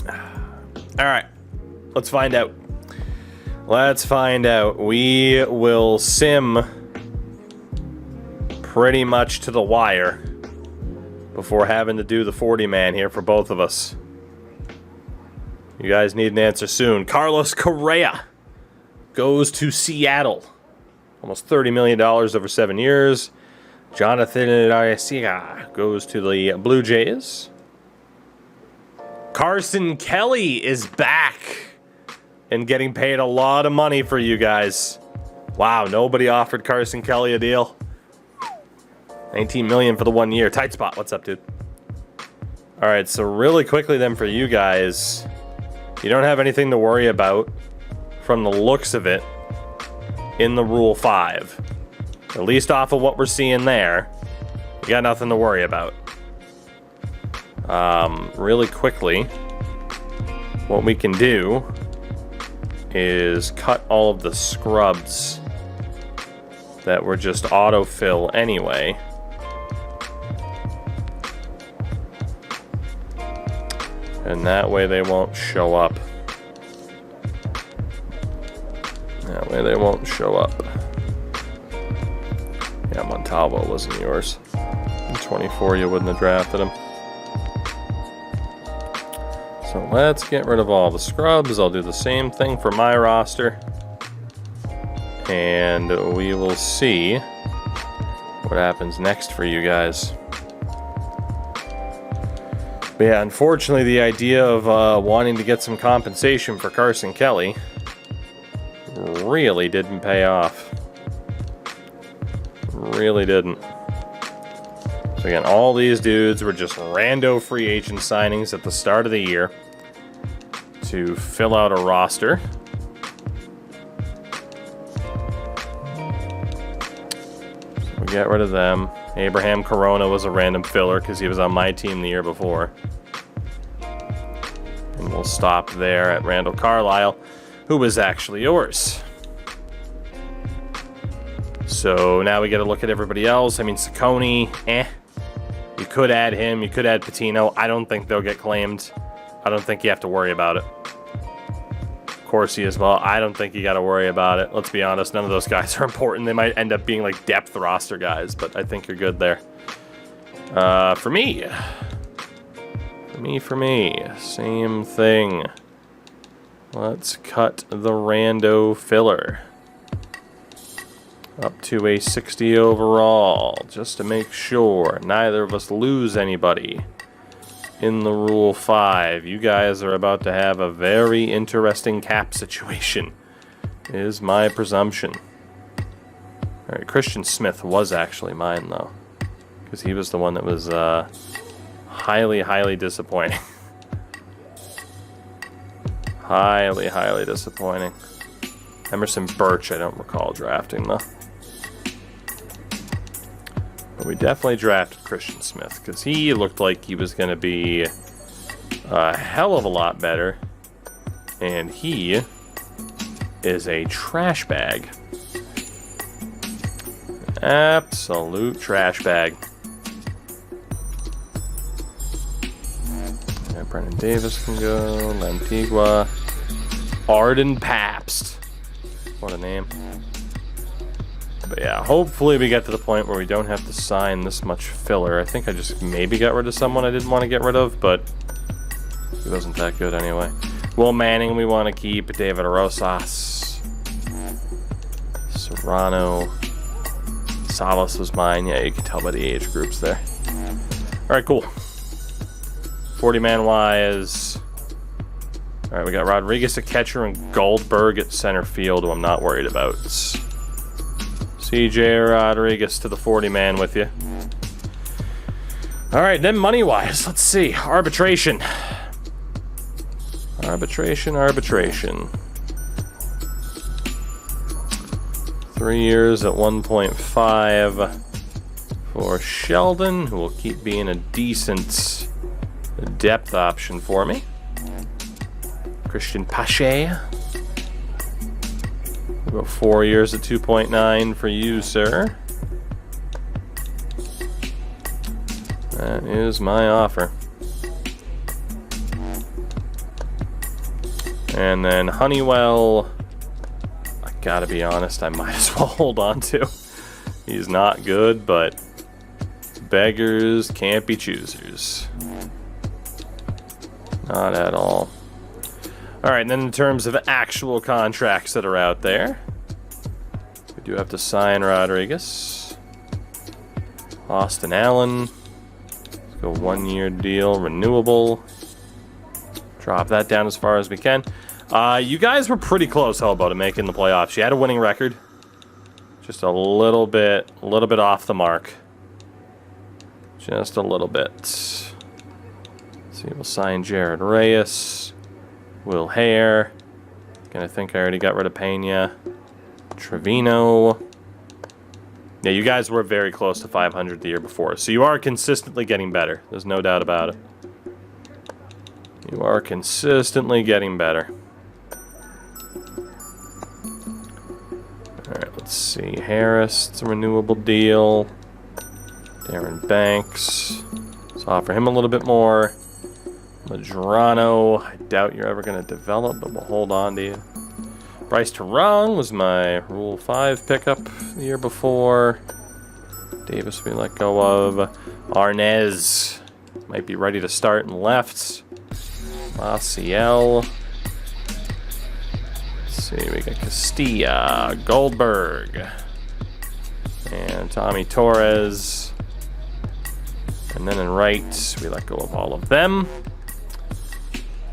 All right, let's find out. Let's find out. We will sim pretty much to the wire before having to do the 40-man here for both of us. You guys need an answer soon. Carlos Correa goes to Seattle. Almost $30 million over 7 years. Jonathan Arcia goes to the Blue Jays. Carson Kelly is back and getting paid a lot of money for you guys. Wow, nobody offered Carson Kelly a deal. $19 million for the 1 year. Tight spot. What's up, dude? All right, so really quickly then for you guys, you don't have anything to worry about from the looks of it in the Rule 5. At least off of what we're seeing there, you got nothing to worry about. Really quickly, what we can do is cut all of the scrubs that were just autofill anyway. And that way they won't show up. That way they won't show up. Yeah, Montalvo wasn't yours. In 24, you wouldn't have drafted him. So let's get rid of all the scrubs. I'll do the same thing for my roster. And we will see what happens next for you guys. But yeah, unfortunately, the idea of wanting to get some compensation for Carson Kelly really didn't pay off. Really didn't. So again, all these dudes were just rando free agent signings at the start of the year to fill out a roster. So we get rid of them. Abraham Corona was a random filler because he was on my team the year before. And we'll stop there at Randall Carlisle, who was actually yours. So now we got to look at everybody else. I mean, Saccone, You could add him. You could add Patino. I don't think they'll get claimed. I don't think you have to worry about it. Corsi as well. I don't think you got to worry about it. Let's be honest. None of those guys are important. They might end up being like depth roster guys, but I think you're good there. For me, same thing. Let's cut the rando filler up to a 60 overall, just to make sure neither of us lose anybody in the Rule 5. You guys are about to have a very interesting cap situation, is my presumption. Alright, Christian Smith was actually mine, though, because he was the one that was highly, highly disappointing. Highly, highly disappointing. Emerson Birch, I don't recall drafting, though. But we definitely drafted Christian Smith, because he looked like he was going to be a hell of a lot better. And he is a trash bag. Absolute trash bag. Yeah, Brennan Davis can go. Lantigua. Arden Pabst. What a name. But yeah, hopefully we get to the point where we don't have to sign this much filler. I think I just maybe got rid of someone I didn't want to get rid of, but he wasn't that good anyway. Will Manning we want to keep. David Rosas. Serrano. Salas was mine. Yeah, you can tell by the age groups there. Alright, cool. 40-man wise. Alright, we got Rodriguez at catcher and Goldberg at center field, who I'm not worried about. CJ Rodriguez to the 40-man with you. Alright, then money-wise, let's see. Arbitration. Arbitration. 3 years at 1.5 for Sheldon, who will keep being a decent depth option for me. Christian Pache. We'll go 4 years at 2.9 for you, sir. That is my offer. And then Honeywell, I gotta be honest, I might as well hold on to. He's not good, but beggars can't be choosers. Not at all. All right, and then in terms of actual contracts that are out there, we do have to sign Rodriguez. Austin Allen. Let's go 1-year deal, renewable. Drop that down as far as we can. You guys were pretty close, how about it, making the playoffs. You had a winning record. Just a little bit off the mark. Just a little bit. Let's see, we'll sign Jared Reyes. Will Hare. I think I already got rid of Pena. Trevino. Yeah, you guys were very close to 500 the year before. So you are consistently getting better. There's no doubt about it. You are consistently getting better. Alright, let's see. Harris, it's a renewable deal. Darren Banks. Let's offer him a little bit more. Madrano, I doubt you're ever going to develop, but we'll hold on to you. Bryce Terang was my Rule 5 pickup the year before. Davis we let go of. Arnez might be ready to start in left. Maciel. Let's see, we got Castilla, Goldberg, and Tommy Torres. And then in right, we let go of all of them.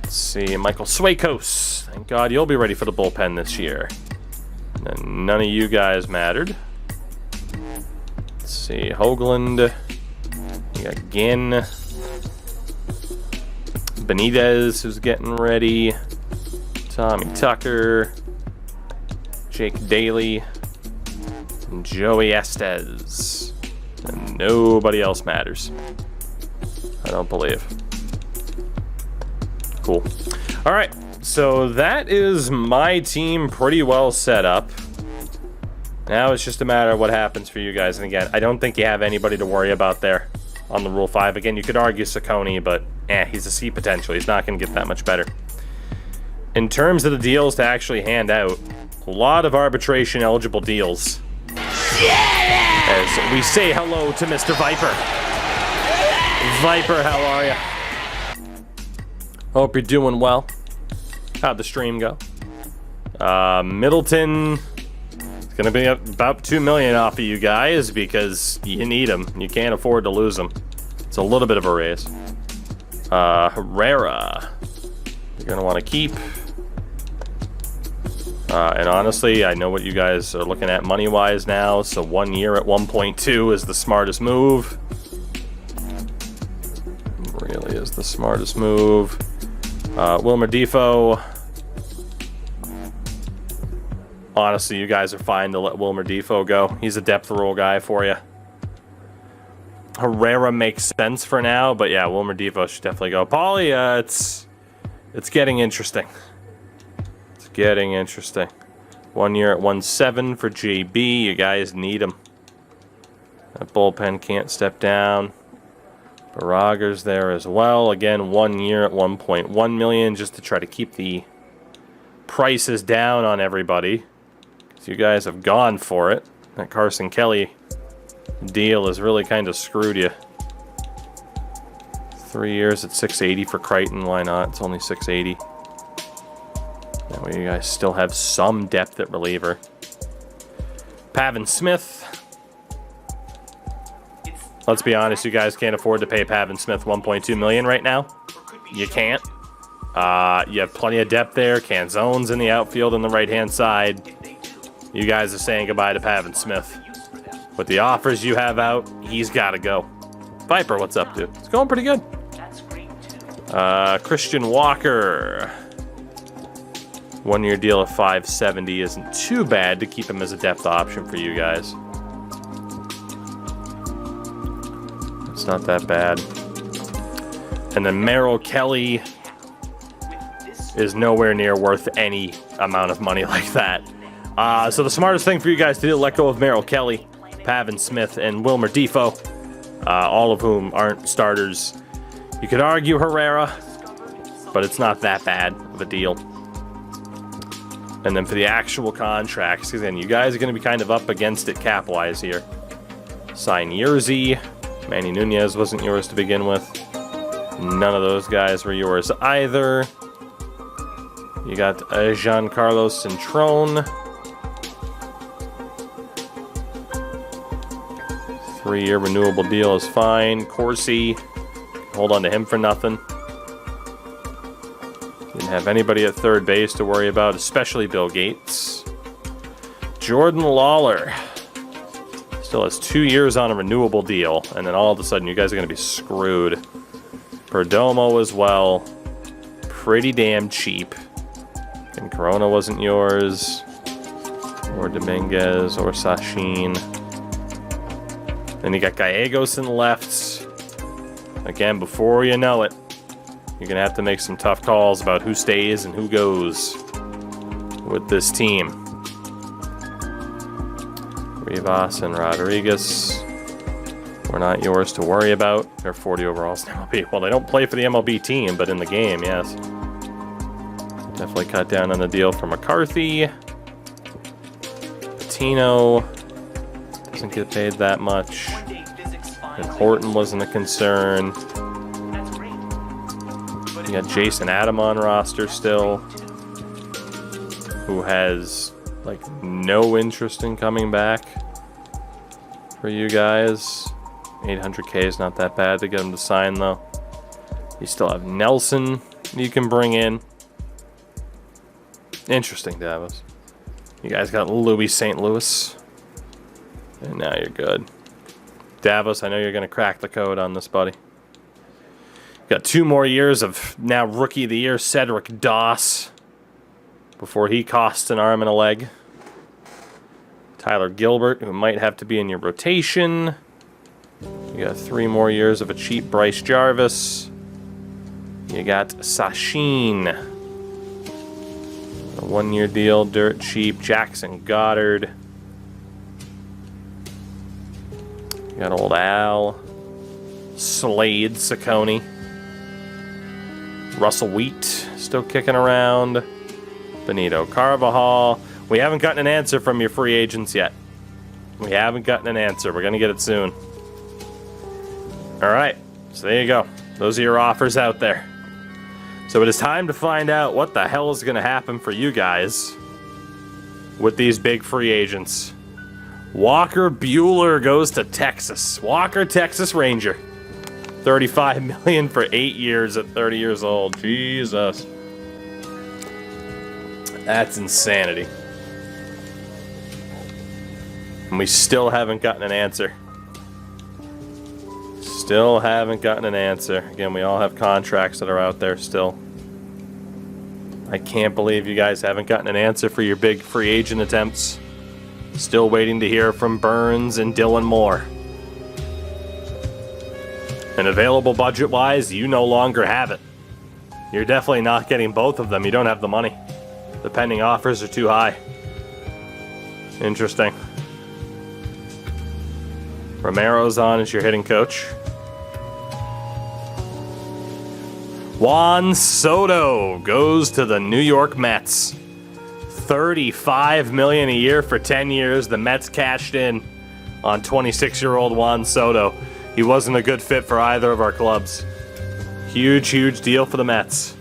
Let's see, Michael Sueikos. Thank God you'll be ready for the bullpen this year. And then none of you guys mattered. Let's see, Hoagland. We got Ginn. Benitez, who's getting ready. Tommy Tucker. Jake Daly. And Joey Estes. And nobody else matters. I don't believe. Cool. All right, so that is my team pretty well set up. Now it's just a matter of what happens for you guys. And again, I don't think you have anybody to worry about there on the Rule 5. Again, you could argue Saccone, but he's a C potential. He's not going to get that much better. In terms of the deals to actually hand out, a lot of arbitration eligible deals. As we say hello to Mr. Viper. Viper, how are you? Hope you're doing well. How'd the stream go? Middleton is going to be about $2 million off of you guys because you need him. You can't afford to lose him. It's a little bit of a raise. Herrera, you're going to want to keep. And honestly, I know what you guys are looking at money-wise now, so 1 year at 1.2 is the smartest move. Really is the smartest move. Wilmer Defoe. Honestly, you guys are fine to let Wilmer Defoe go. He's a depth role guy for you. Herrera makes sense for now, but yeah, Wilmer Defoe should definitely go. Paulie, it's getting interesting. It's getting interesting. 1 year at 1.7 for JB. You guys need him. That bullpen can't step down. Barager's there as well. Again, 1 year at 1.1 million just to try to keep the prices down on everybody. So you guys have gone for it. That Carson Kelly deal has really kind of screwed you. 3 years at 680 for Crichton. Why not? It's only 680. That way you guys still have some depth at reliever. Pavin Smith. Let's be honest, you guys can't afford to pay Pavin Smith $1.2 million right now. You can't. You have plenty of depth there. Canzone's in the outfield on the right-hand side. You guys are saying goodbye to Pavin Smith. With the offers you have out, he's got to go. Viper, what's up, dude? It's going pretty good. Christian Walker. 1 year deal at 570 isn't too bad to keep him as a depth option for you guys. It's not that bad. And then Merrill Kelly is nowhere near worth any amount of money like that. So the smartest thing for you guys to do, let go of Merrill Kelly, Pavin Smith, and Wilmer Defoe, all of whom aren't starters. You could argue Herrera, but it's not that bad of a deal. And then for the actual contracts, because then you guys are going to be kind of up against it cap-wise here. Sign Yerzy. Manny Nunez wasn't yours to begin with. None of those guys were yours either. You got Giancarlo Cintrone. 3-year renewable deal is fine. Corsi, hold on to him for nothing. Didn't have anybody at third base to worry about, especially Bill Gates. Jordan Lawler still has 2 years on a renewable deal, and then all of a sudden you guys are going to be screwed. Perdomo as well. Pretty damn cheap. And Corona wasn't yours. Or Dominguez or Sachin. Then you got Gallegos in the left. Again, before you know it, you're going to have to make some tough calls about who stays and who goes with this team. Rivas and Rodriguez were not yours to worry about. They're 40 overalls in MLB. Well, they don't play for the MLB team, but in the game, yes. Definitely cut down on the deal for McCarthy. Patino doesn't get paid that much. And Horton wasn't a concern. You got Jason Adam on roster still, who has like no interest in coming back for you guys. 800K is not that bad to get him to sign, though. You still have Nelson you can bring in. Interesting, Davos. You guys got Louis St. Louis. And now you're good. Davos, I know you're going to crack the code on this, buddy. Got 2 more years of now Rookie of the Year Cedric Doss before he costs an arm and a leg. Tyler Gilbert, who might have to be in your rotation. You got 3 more years of a cheap Bryce Jarvis. You got Sachin. A 1-year deal, dirt cheap. Jackson Goddard. You got old Al. Slade Ciccone. Russell Wheat still kicking around. Benito Carvajal. We haven't gotten an answer from your free agents yet. We haven't gotten an answer. We're going to get it soon. All right. So there you go. Those are your offers out there. So it is time to find out what the hell is going to happen for you guys with these big free agents. Walker Buehler goes to Texas. Walker, Texas Ranger. $35 million for 8 years at 30 years old. Jesus. That's insanity. And we still haven't gotten an answer. Still haven't gotten an answer. Again, we all have contracts that are out there still. I can't believe you guys haven't gotten an answer for your big free agent attempts. Still waiting to hear from Burns and Dylan Moore. And available budget-wise, you no longer have it. You're definitely not getting both of them. You don't have the money. The pending offers are too high. Interesting. Romero's on as your hitting coach. Juan Soto goes to the New York Mets. $35 million a year for 10 years. The Mets cashed in on 26-year-old Juan Soto. He wasn't a good fit for either of our clubs. Huge, huge deal for the Mets.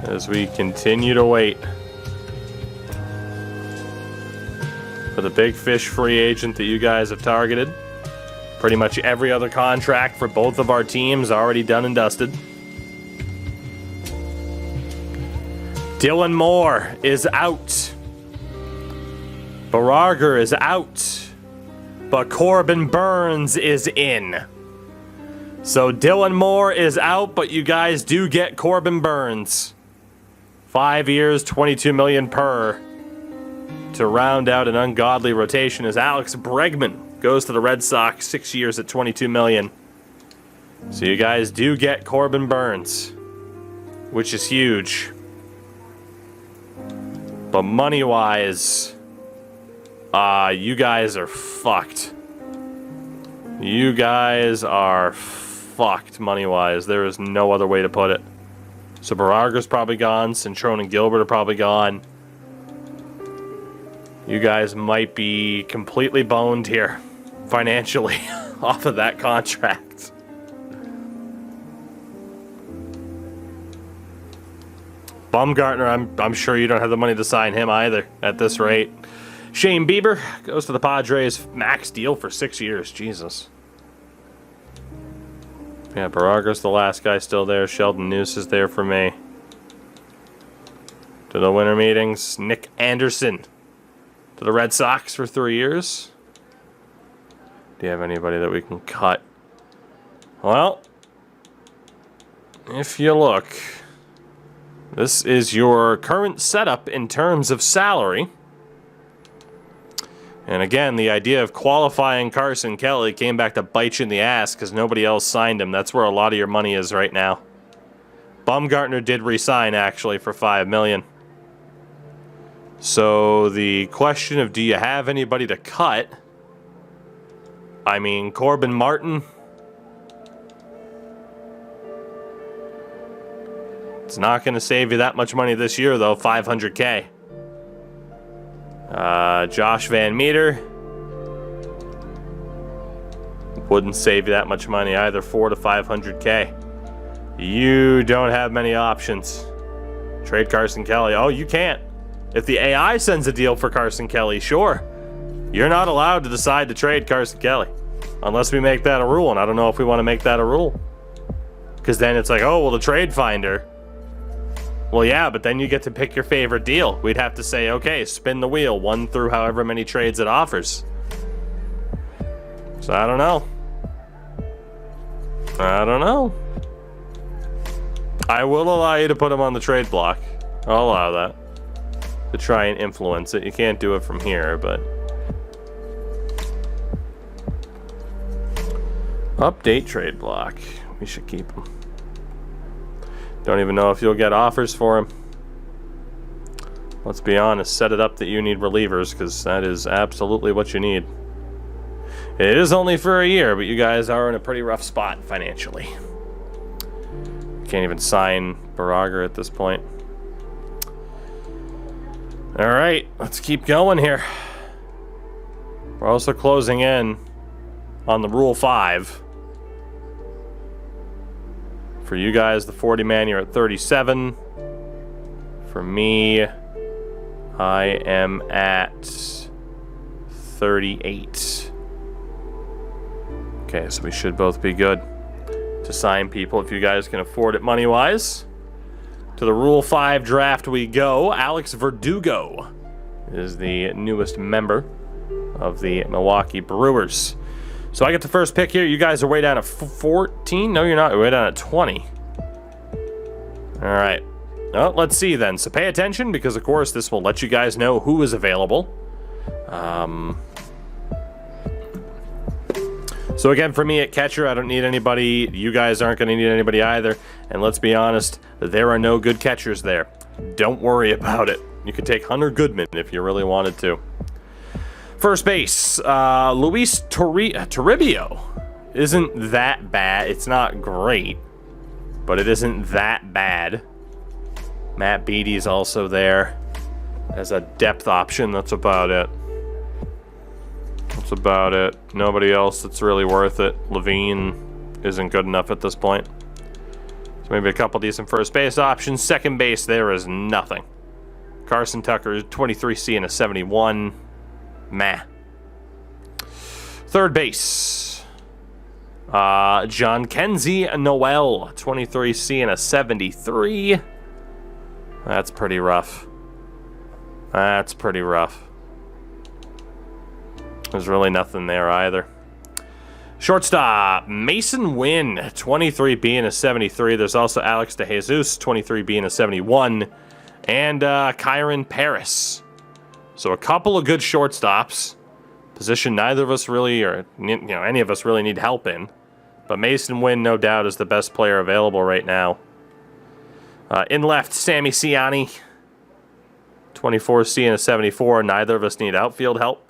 As we continue to wait for the big fish free agent that you guys have targeted. Pretty much every other contract for both of our teams already done and dusted. Dylan Moore is out. Bararger is out. But Corbin Burns is in. So Dylan Moore is out, but you guys do get Corbin Burns. 5 years, $22 million per. To round out an ungodly rotation as Alex Bregman goes to the Red Sox, 6 years at $22 million. So you guys do get Corbin Burns, which is huge. But money-wise, you guys are fucked. You guys are fucked money-wise. There is no other way to put it. So Baragar's probably gone. Cintrone and Gilbert are probably gone. You guys might be completely boned here financially off of that contract. Bumgarner, I'm sure you don't have the money to sign him either at this rate. Shane Bieber goes to the Padres. Max deal for 6 years. Jesus. Yeah, Baragar's the last guy still there. Sheldon Noose is there for me. To the winter meetings. Nick Anderson to the Red Sox for 3 years. Do you have anybody that we can cut? Well, if you look, this is your current setup in terms of salary. And again, the idea of qualifying Carson Kelly came back to bite you in the ass because nobody else signed him. That's where a lot of your money is right now. Bumgarner did re-sign, actually, for $5 million. So the question of do you have anybody to cut? I mean, Corbin Martin. It's not going to save you that much money this year, though. $500K. Josh Van Meter. Wouldn't save you that much money either. $400 to $500K. You don't have many options. Trade Carson Kelly. Oh, you can't. If the AI sends a deal for Carson Kelly, sure. You're not allowed to decide to trade Carson Kelly. Unless we make that a rule, and I don't know if we want to make that a rule. Because then it's like, oh, well, the trade finder. Well, yeah, but then you get to pick your favorite deal. We'd have to say, okay, spin the wheel, 1 through however many trades it offers. So I don't know. I don't know. I will allow you to put him on the trade block. I'll allow that. To try and influence it. You can't do it from here, but... Update trade block. We should keep him. Don't even know if you'll get offers for him. Let's be honest, set it up that you need relievers, because that is absolutely what you need. It is only for a year, but you guys are in a pretty rough spot financially. Can't even sign Baragar at this point. Alright, let's keep going here. We're also closing in on the Rule 5. For you guys, the 40-man, you're at 37. For me, I am at 38. Okay, so we should both be good to sign people if you guys can afford it money-wise. To the Rule 5 draft we go. Alex Verdugo is the newest member of the Milwaukee Brewers. So I get the first pick here. You guys are way down at 14. No, you're not. You're way down at 20. All right. Well, let's see then. So pay attention because, of course, this will let you guys know who is available. So again, for me at catcher, I don't need anybody. You guys aren't going to need anybody either. And let's be honest, there are no good catchers there. Don't worry about it. You could take Hunter Goodman if you really wanted to. First base, Luis Toribio isn't that bad. It's not great, but it isn't that bad. Matt Beatty's also there as a depth option. That's about it. That's about it. Nobody else that's really worth it. Levine isn't good enough at this point. So maybe a couple decent first base options. Second base, there is nothing. Carson Tucker is 23C and a 71. Meh. Third base. John Kenzie Noel, 23C and a 73. That's pretty rough. That's pretty rough. There's really nothing there either. Shortstop, Mason Wynn, 23B and a 73. There's also Alex DeJesus, 23B and a 71. And Kyron Paris. So a couple of good shortstops. Position neither of us really, or any of us really need help in. But Mason Wynn, no doubt, is the best player available right now. In left, Sammy Ciani, 24C and a 74. Neither of us need outfield help.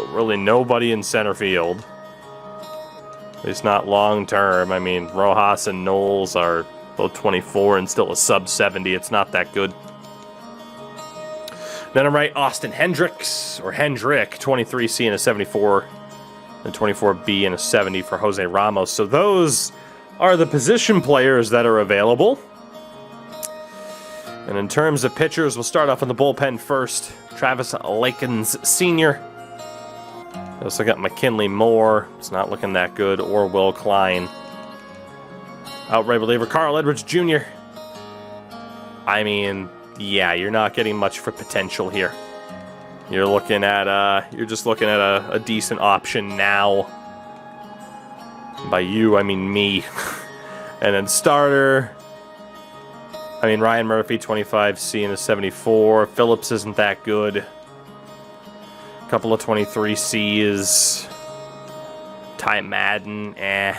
Really nobody in center field. At least not long term. I mean, Rojas and Knowles are both 24 and still a sub 70. It's not that good. Then I'm right, Austin Hendricks, or Hendrick, 23C and a 74, and 24B and a 70 for Jose Ramos. So those are the position players that are available. And in terms of pitchers, we'll start off in the bullpen first. Travis Lakins Sr. Also got McKinley Moore. It's not looking that good. Or Will Klein. Outright reliever Carl Edwards Jr. I mean, yeah, you're not getting much for potential here. You're looking at you're just looking at a decent option now. By you, I mean me. And then starter. I mean, Ryan Murphy, 25C and a 74. Phillips isn't that good. A couple of 23Cs. Ty Madden, eh.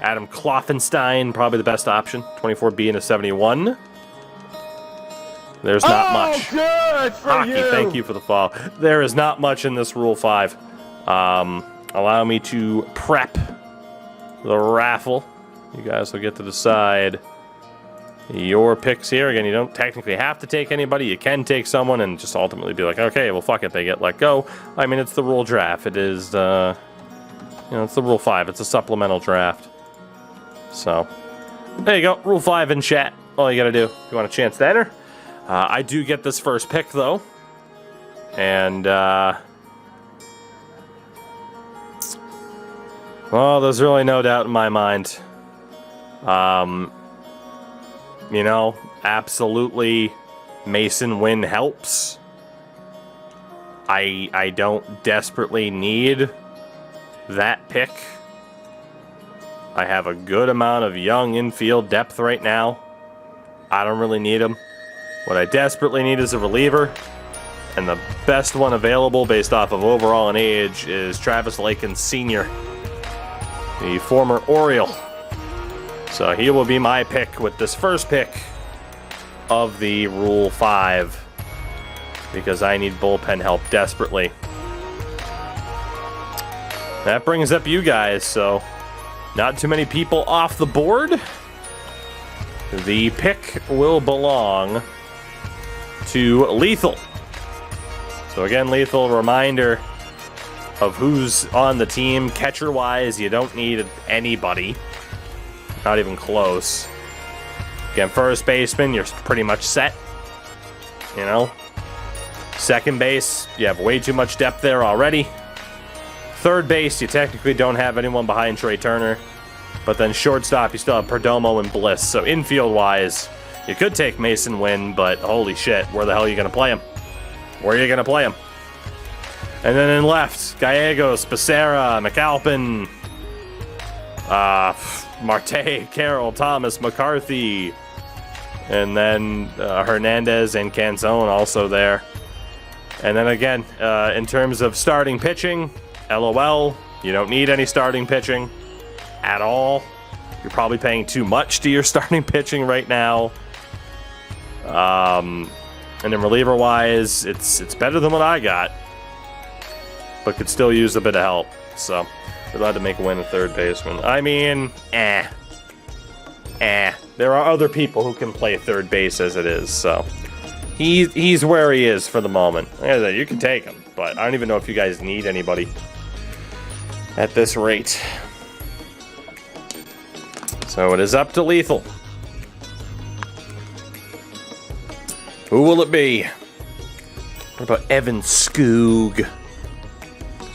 Adam Kloffenstein, probably the best option. 24B and a 71. There's not much. Good for Hockey, you. thank you for the follow. There is not much in this Rule 5. Allow me to prep the raffle. You guys will get to decide your picks here. Again, you don't technically have to take anybody. You can take someone and just ultimately be like, okay, well, fuck it, they get let go. I mean, it's the Rule draft. It is, you know, it's the Rule 5. It's a supplemental draft. So, there you go. Rule 5 in chat. All you got to do if you want a chance to enter. I do get this first pick, though. And, well, there's really no doubt in my mind. You know, absolutely Mason Wynn helps. I don't desperately need that pick. I have a good amount of young infield depth right now. I don't really need him. What I desperately need is a reliever. And the best one available based off of overall and age is Travis Lakins Sr., the former Oriole. So he will be my pick with this first pick of the Rule 5 because I need bullpen help desperately. That brings up you guys, so not too many people off the board. The pick will belong to Lethal. So again, Lethal, reminder of who's on the team. Catcher-wise, you don't need anybody. Not even close. Again, first baseman, you're pretty much set. You know? Second base, you have way too much depth there already. Third base, you technically don't have anyone behind Trey Turner. But then shortstop, you still have Perdomo and Bliss. So infield-wise, you could take Mason Wynn, but holy shit, where the hell are you going to play him? Where are you going to play him? And then in left, Gallegos, Becerra, McAlpin, Marte, Carroll, Thomas, McCarthy, and then Hernandez and Canzone also there. And then again, in terms of starting pitching, LOL, you don't need any starting pitching at all. You're probably paying too much to your starting pitching right now. And then reliever-wise, it's better than what I got, but could still use a bit of help. So we're allowed to make a win at third baseman. I mean, There are other people who can play third base as it is, so he's where he is for the moment. Like I said, you can take him, but I don't even know if you guys need anybody at this rate. So it is up to Lethal. Who will it be? What about Evan Skoog?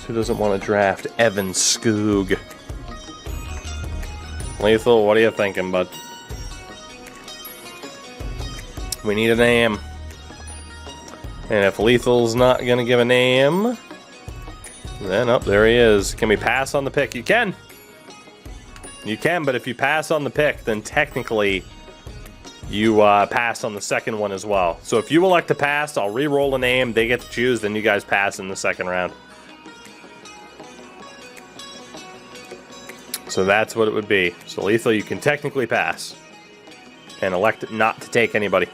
Who doesn't want to draft Evan Skoog? Lethal, what are you thinking, bud? We need a name. And if Lethal's not going to give a name, then, oh, there he is. Can we pass on the pick? You can. You can, but if you pass on the pick, then technically you pass on the second one as well. So if you elect to pass, I'll re-roll a name. They get to choose, then you guys pass in the second round. So that's what it would be. So Lethal, you can technically pass and elect not to take anybody.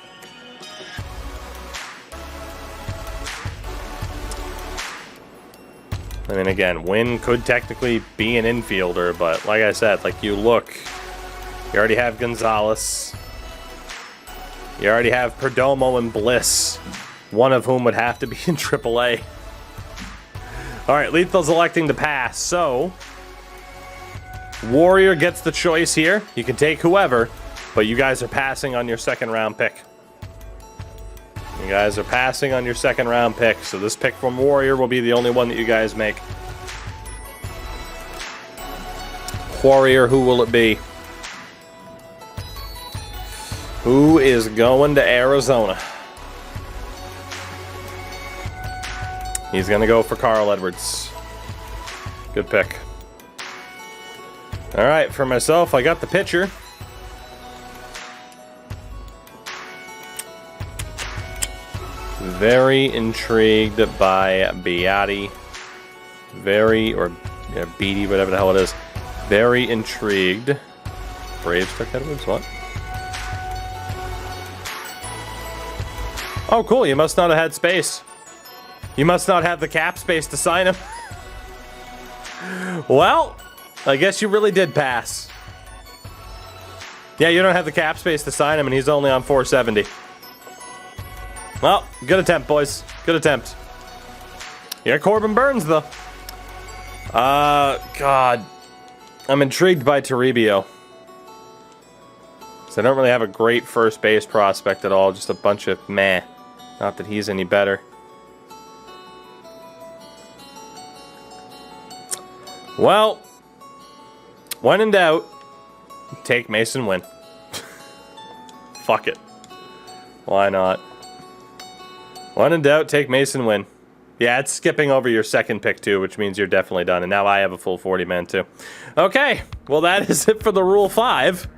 I mean, again, Wynn could technically be an infielder, but like I said, like you look, you already have Gonzalez. You already have Perdomo and Bliss, one of whom would have to be in AAA. All right, Lethal's electing to pass, so Warrior gets the choice here. You can take whoever, but you guys are passing on your second round pick. You guys are passing on your second round pick, so this pick from Warrior will be the only one that you guys make. Warrior, who will it be? Who is going to Arizona? He's going to go for Carl Edwards. Good pick. All right, for myself, I got the pitcher. Very intrigued by Beatty. Beatty, whatever the hell it is. Very intrigued. Braves took Edwards, what? Oh, cool, you must not have had space. You must not have the cap space to sign him. Well, I guess you really did pass. Yeah, you don't have the cap space to sign him, and he's only on 470. Well, good attempt, boys. Good attempt. Yeah, Corbin Burns, though. God. I'm intrigued by Toribio. So I don't really have a great first base prospect at all. Just a bunch of meh. Not that he's any better. Well, when in doubt, take Mason Wynn. Fuck it. Why not? When in doubt, take Mason Wynn. Yeah, it's skipping over your second pick, too, which means you're definitely done. And now I have a full 40-man, too. Okay, well, that is it for the Rule 5.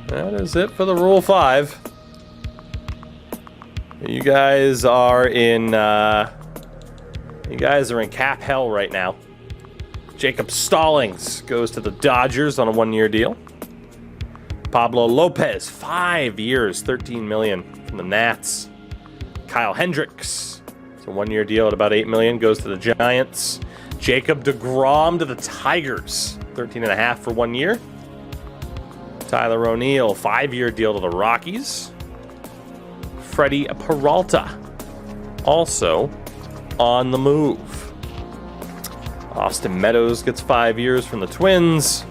That is it for the Rule 5. You guys are in, cap hell right now. Jacob Stallings goes to the Dodgers on a 1-year deal. Pablo Lopez, 5 years, $13 million from the Nats. Kyle Hendricks, it's a 1-year deal at about $8 million, goes to the Giants. Jacob deGrom to the Tigers, $13.5 for 1 year. Tyler O'Neill, 5-year deal to the Rockies. Freddie Peralta, also on the move. Austin Meadows gets 5 years from the Twins.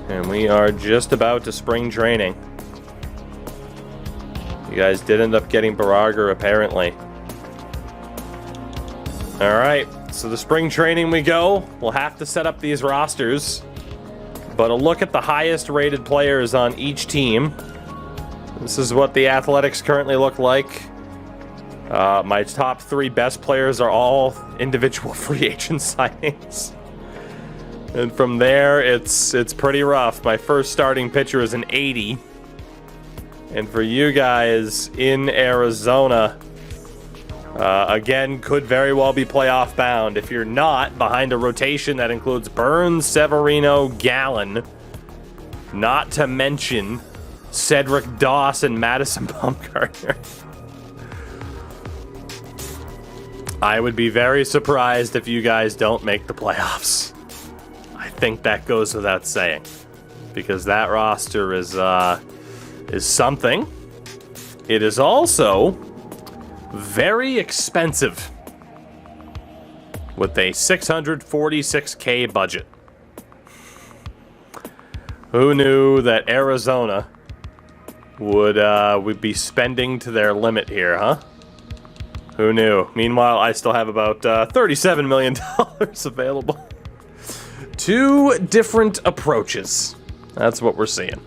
And we are just about to spring training. You guys did end up getting Baragar, apparently. All right, so the spring training we go. We'll have to set up these rosters. But a look at the highest rated players on each team. This is what the Athletics currently look like. My top 3 best players are all individual free agent signings. And from there, it's pretty rough. My first starting pitcher is an 80. And for you guys in Arizona, again, could very well be playoff bound. If you're not, behind a rotation that includes Burns, Severino, Gallen, not to mention Cedric Doss and Madison Bumgarner. I would be very surprised if you guys don't make the playoffs. I think that goes without saying, because that roster is something. It is also very expensive with a $646K budget. Who knew that Arizona would be spending to their limit here, huh? Who knew? Meanwhile, I still have about $37 million available. 2 different approaches. That's what we're seeing.